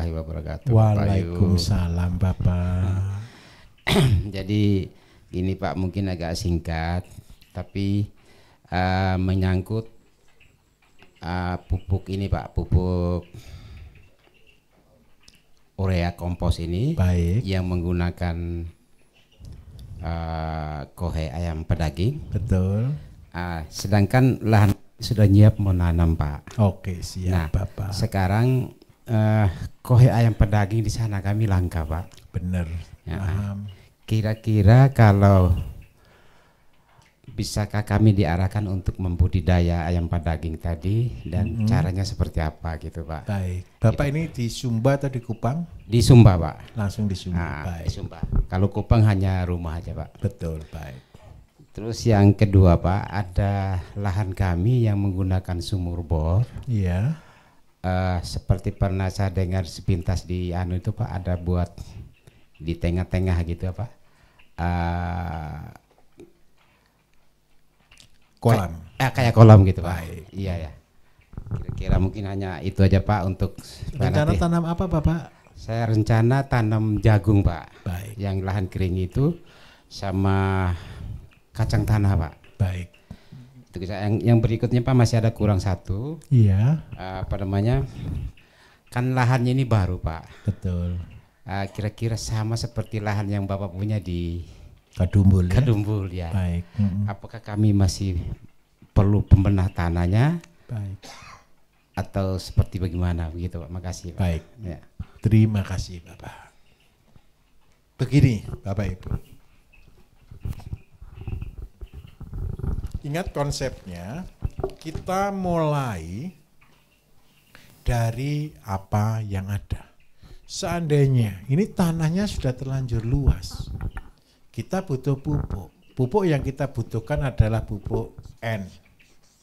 warahmatullahi wabarakatuh. Waalaikumsalam Bapak. Jadi ini Pak mungkin agak singkat, tapi menyangkut pupuk ini Pak, pupuk urea kompos ini. Baik. Yang menggunakan kohe ayam pedaging. Betul. Sedangkan lahan sudah nyiap menanam Pak. Oke, siap Bapak. Sekarang kohe ayam pedaging di sana kami langka Pak. Bener. Ya, paham. kira-kira kalau bisakah kami diarahkan untuk membudidaya ayam pedaging tadi dan caranya seperti apa gitu Pak? Baik. Bapak ini di Sumba atau di Kupang? Di Sumba Pak. Langsung di Sumba. Baik. Di Sumba. Kalau Kupang hanya rumah aja Pak. Betul, baik. Terus yang kedua Pak, ada lahan kami yang menggunakan sumur bor. Iya. Seperti pernah saya dengar sepintas di anu itu Pak, ada buat di tengah-tengah gitu Pak. Kolam. Kayak kolam gitu Pak. Baik. Iya ya. Kira-kira mungkin hanya itu aja Pak untuk Rencana tanam apa Bapak? Saya rencana tanam jagung Pak. Baik. Yang lahan kering itu sama kacang tanah Pak. Baik. Yang berikutnya Pak masih ada kurang satu. Iya. Apa namanya? Kan lahannya ini baru Pak. Betul. Kira-kira sama seperti lahan yang Bapak punya di Kadumbul. Kadumbul ya. Baik. Apakah kami masih perlu pembenah tanahnya? Baik. Atau seperti bagaimana begitu Pak? Makasih Pak. Baik. Ya. Terima kasih Bapak. Begini Bapak Ibu. Ingat konsepnya, kita mulai dari apa yang ada. Seandainya ini tanahnya sudah terlanjur luas, kita butuh pupuk. Pupuk yang kita butuhkan adalah pupuk N,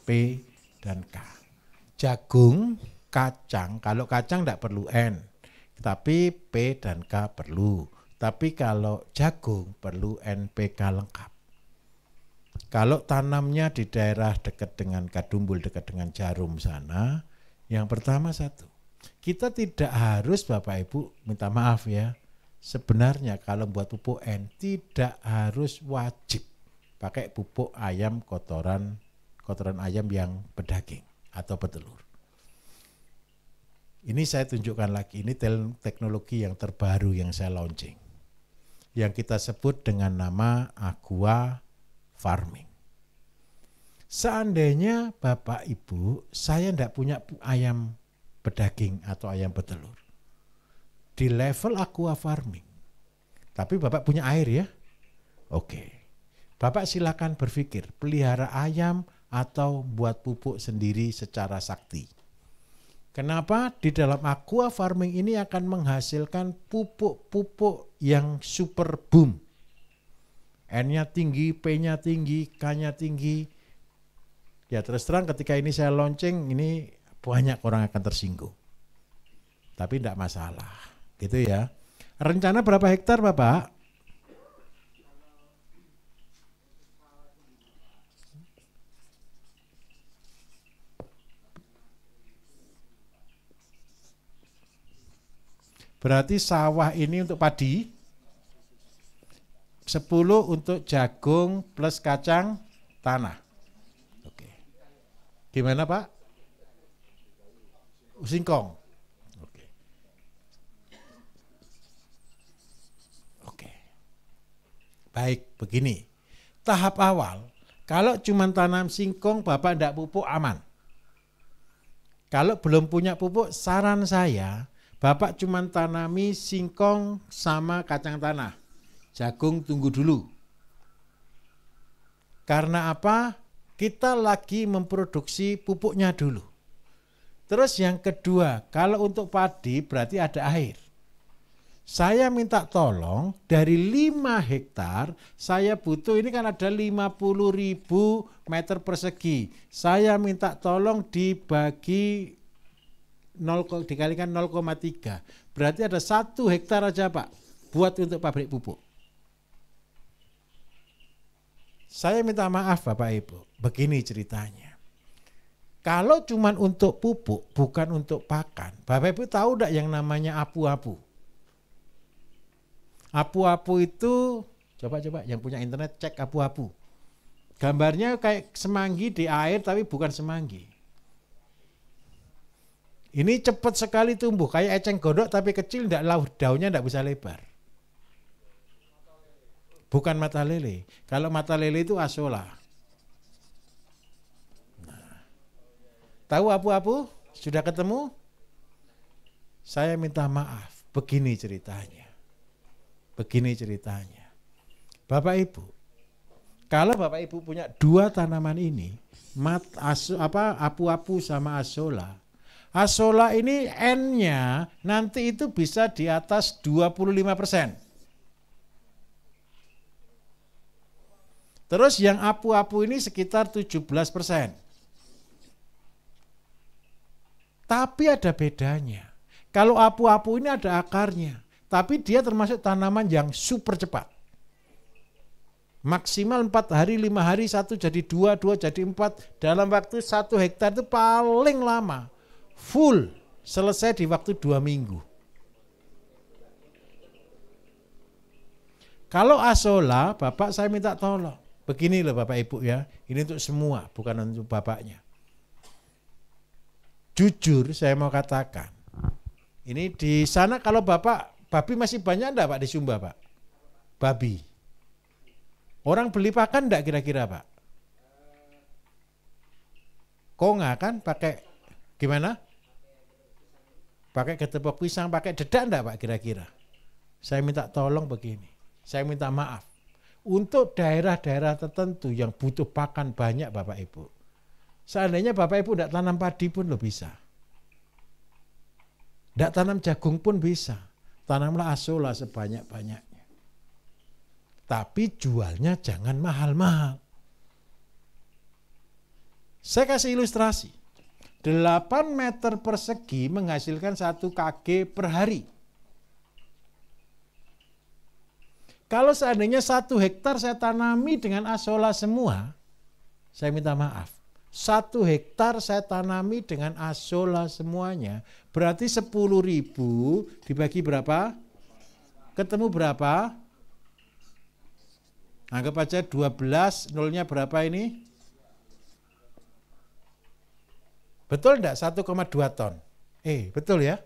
P, dan K. Jagung, kacang, kalau kacang tidak perlu N, tapi P dan K perlu. Tapi kalau jagung perlu N, P, K lengkap. Kalau tanamnya di daerah dekat dengan Kadumbul, dekat dengan Jarum sana, yang pertama satu, kita tidak harus Bapak Ibu, minta maaf ya, sebenarnya kalau buat pupuk N tidak harus wajib pakai pupuk ayam kotoran ayam yang pedaging atau petelur. Ini saya tunjukkan lagi, ini teknologi yang terbaru yang saya launching, yang kita sebut dengan nama Aqua Farming. Seandainya Bapak Ibu, saya tidak punya ayam pedaging atau ayam petelur di level Aqua Farming, tapi Bapak punya air ya, oke. Bapak silakan berpikir pelihara ayam atau buat pupuk sendiri secara sakti. Kenapa? Di dalam Aqua Farming ini akan menghasilkan pupuk-pupuk yang super boom. N-nya tinggi, P-nya tinggi, K-nya tinggi. Ya terus terang ketika ini saya launching, ini banyak orang akan tersinggung. Tapi tidak masalah, gitu ya. Rencana berapa hektar Bapak? Berarti sawah ini untuk padi, 10 untuk jagung plus kacang tanah. Oke. Gimana Pak? Singkong. Oke. Oke. Baik, begini. Tahap awal, kalau cuma tanam singkong Bapak tidak pupuk aman. Kalau belum punya pupuk, saran saya, Bapak cuma tanami singkong sama kacang tanah. Jagung tunggu dulu. Karena apa? Kita lagi memproduksi pupuknya dulu. Terus yang kedua, kalau untuk padi berarti ada air. Saya minta tolong dari 5 hektar, saya butuh, ini kan ada 50.000 meter persegi. Saya minta tolong dibagi dikalikan 0,3. Berarti ada 1 hektar aja Pak, buat untuk pabrik pupuk. Saya minta maaf Bapak Ibu, begini ceritanya. Kalau cuman untuk pupuk, bukan untuk pakan. Bapak Ibu tahu enggak yang namanya apu-apu? Apu-apu itu, coba yang punya internet cek apu-apu. Gambarnya kayak semanggi di air tapi bukan semanggi. Ini cepat sekali tumbuh, kayak eceng gondok tapi kecil, daunnya enggak bisa lebar. Bukan mata lele. Kalau mata lele itu asola. Nah, tahu apu-apu? Sudah ketemu? Saya minta maaf, begini ceritanya. Begini ceritanya. Bapak Ibu, kalau Bapak Ibu punya dua tanaman ini, apu-apu sama asola. Asola ini N-nya nanti itu bisa di atas 25%. Terus yang apu-apu ini sekitar 17%. Tapi ada bedanya. Kalau apu-apu ini ada akarnya, tapi dia termasuk tanaman yang super cepat. Maksimal 4 hari, 5 hari, 1 jadi 2, 2 jadi 4. Dalam waktu 1 hektar itu paling lama. Full, selesai di waktu 2 minggu. Kalau asola, Bapak saya minta tolong. Begini loh Bapak Ibu ya, ini untuk semua, bukan untuk Bapaknya. Jujur saya mau katakan, ini di sana kalau Bapak, babi masih banyak enggak Pak di Sumba Pak? Babi. Orang beli pakan enggak kira-kira Pak? Konga kan pakai gimana? Pakai ketepok pisang, pakai dedak enggak Pak kira-kira? Saya minta tolong begini, saya minta maaf. Untuk daerah-daerah tertentu yang butuh pakan banyak Bapak Ibu. Seandainya Bapak Ibu enggak tanam padi pun lo bisa. Enggak tanam jagung pun bisa. Tanamlah asola sebanyak-banyaknya. Tapi jualnya jangan mahal-mahal. Saya kasih ilustrasi. 8 meter persegi menghasilkan 1 kg per hari. Kalau seandainya 1 hektar saya tanami dengan asola semua, saya minta maaf. 1 hektar saya tanami dengan asola semuanya, berarti 10.000 dibagi berapa? Ketemu berapa? Anggap aja 12, nolnya berapa ini? Betul enggak? 1,2 ton. Betul ya?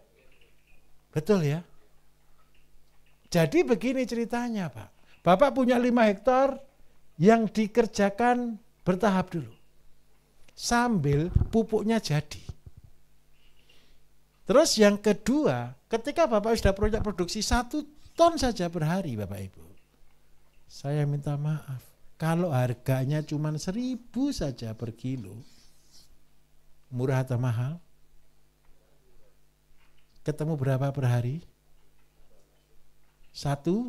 Betul ya? Jadi begini ceritanya Pak. Bapak punya 5 hektar yang dikerjakan bertahap dulu. Sambil pupuknya jadi. Terus yang kedua, ketika Bapak sudah produksi 1 ton saja per hari Bapak Ibu. Saya minta maaf. Kalau harganya cuma 1.000 saja per kilo. Murah atau mahal? Ketemu berapa per hari? 1.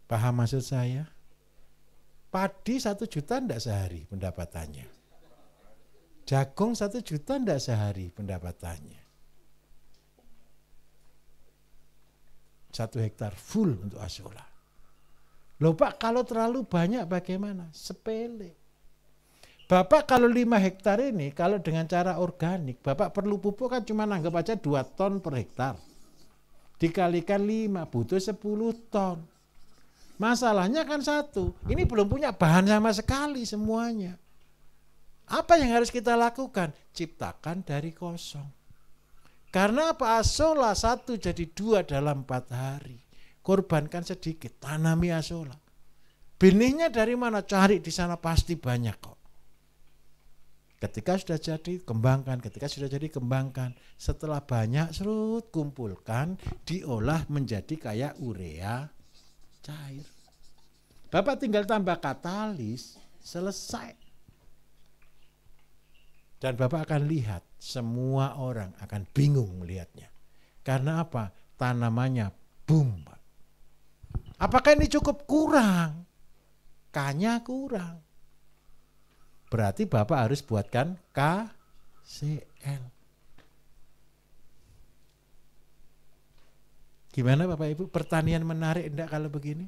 Paham maksud saya? Padi 1 juta enggak sehari pendapatannya. Jagung 1 juta enggak sehari pendapatannya. 1 hektar full untuk asola. Loh Pak, kalau terlalu banyak bagaimana? Sepele. Bapak kalau 5 hektar ini, kalau dengan cara organik, Bapak perlu pupuk kan cuma anggap aja 2 ton per hektar. Dikalikan 5, butuh 10 ton. Masalahnya kan 1, ini belum punya bahan sama sekali semuanya. Apa yang harus kita lakukan? Ciptakan dari kosong. Karena apa? Asola 1 jadi 2 dalam 4 hari. Korbankan sedikit, tanami asola. Benihnya dari mana? Cari di sana pasti banyak kok. Ketika sudah jadi, kembangkan. Ketika sudah jadi, kembangkan. Setelah banyak, serut, kumpulkan, diolah menjadi kayak urea cair. Bapak tinggal tambah katalis, selesai. Dan Bapak akan lihat, semua orang akan bingung melihatnya. Karena apa? Tanamannya boom. Apakah ini cukup? Kurang. K-nya kurang. Berarti Bapak harus buatkan KCL. Gimana Bapak Ibu? Pertanian menarik enggak kalau begini?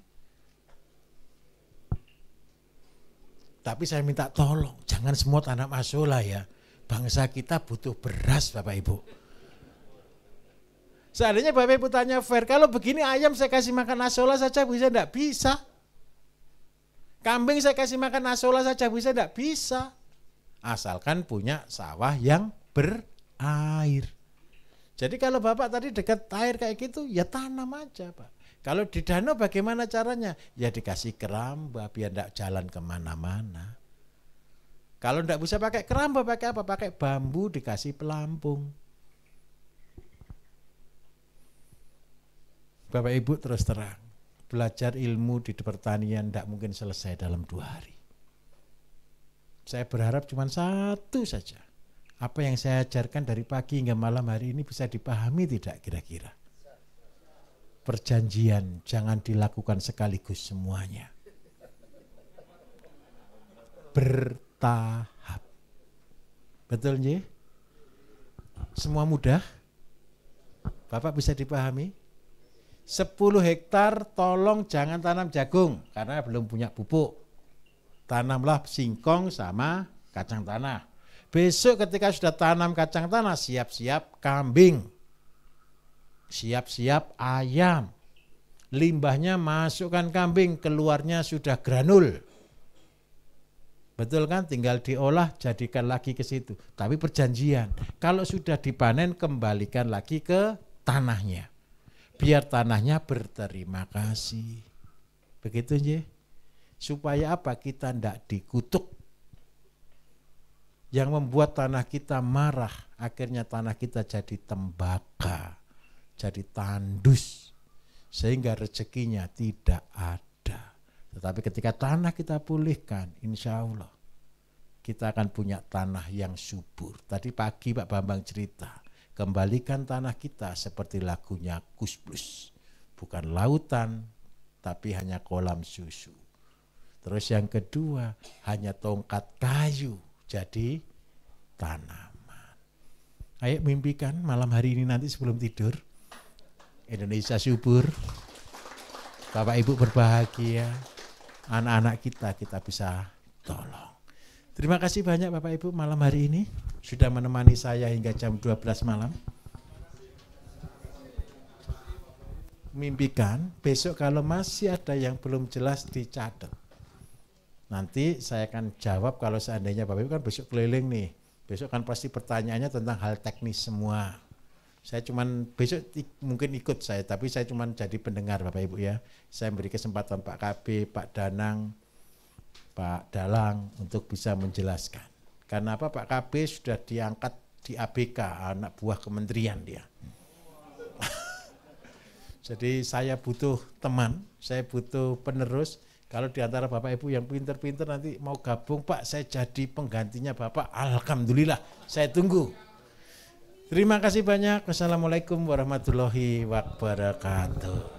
Tapi saya minta tolong, jangan semua tanam asola ya. Bangsa kita butuh beras Bapak Ibu. Seandainya Bapak Ibu tanya fair, kalau begini ayam saya kasih makan asola saja bisa, enggak bisa. Kambing saya kasih makan asola saja bisa, enggak bisa. Asalkan punya sawah yang berair. Jadi kalau Bapak tadi dekat air kayak gitu, ya tanam aja Pak. Kalau di danau bagaimana caranya? Ya dikasih keramba biar enggak jalan kemana-mana. Kalau enggak bisa pakai keramba, pakai apa? Pakai bambu dikasih pelampung. Bapak Ibu terus terang, belajar ilmu di pertanian enggak mungkin selesai dalam 2 hari. Saya berharap cuma satu saja. Apa yang saya ajarkan dari pagi hingga malam hari ini bisa dipahami tidak kira-kira? Perjanjian jangan dilakukan sekaligus semuanya. Bertahap. Betul nggih? Semua mudah? Bapak bisa dipahami? 10 hektar tolong jangan tanam jagung karena belum punya pupuk. Tanamlah singkong sama kacang tanah. Besok ketika sudah tanam kacang tanah, siap-siap kambing. Siap-siap ayam. Limbahnya masukkan kambing, keluarnya sudah granul. Betul kan? Tinggal diolah, jadikan lagi ke situ. Tapi perjanjian, kalau sudah dipanen kembalikan lagi ke tanahnya. Biar tanahnya berterima kasih. Begitu nggih. Supaya apa? Kita tidak dikutuk. Yang membuat tanah kita marah, akhirnya tanah kita jadi tembaka. Jadi tandus, sehingga rezekinya tidak ada. Tetapi ketika tanah kita pulihkan, insya Allah kita akan punya tanah yang subur. Tadi pagi Pak Bambang cerita, kembalikan tanah kita seperti lagunya Gus Plus. Bukan lautan, tapi hanya kolam susu. Terus yang kedua, hanya tongkat kayu, jadi tanaman. Ayo mimpikan malam hari ini nanti sebelum tidur. Indonesia subur, Bapak Ibu berbahagia, anak-anak kita bisa tolong. Terima kasih banyak Bapak Ibu malam hari ini sudah menemani saya hingga jam 12 malam. Mimpikan besok kalau masih ada yang belum jelas dicatat. Nanti saya akan jawab kalau seandainya Bapak Ibu kan besok keliling nih. Besok kan pasti pertanyaannya tentang hal teknis semua. Saya cuman besok mungkin ikut saya, tapi saya cuman jadi pendengar Bapak Ibu ya. Saya beri kesempatan Pak KB, Pak Danang, Pak Dalang untuk bisa menjelaskan. Karena apa? Pak KB sudah diangkat di ABK, anak buah kementerian dia. Jadi saya butuh teman, saya butuh penerus. Kalau di antara Bapak Ibu yang pinter-pinter nanti mau gabung, Pak saya jadi penggantinya Bapak, alhamdulillah, saya tunggu. Terima kasih banyak. Wassalamualaikum warahmatullahi wabarakatuh.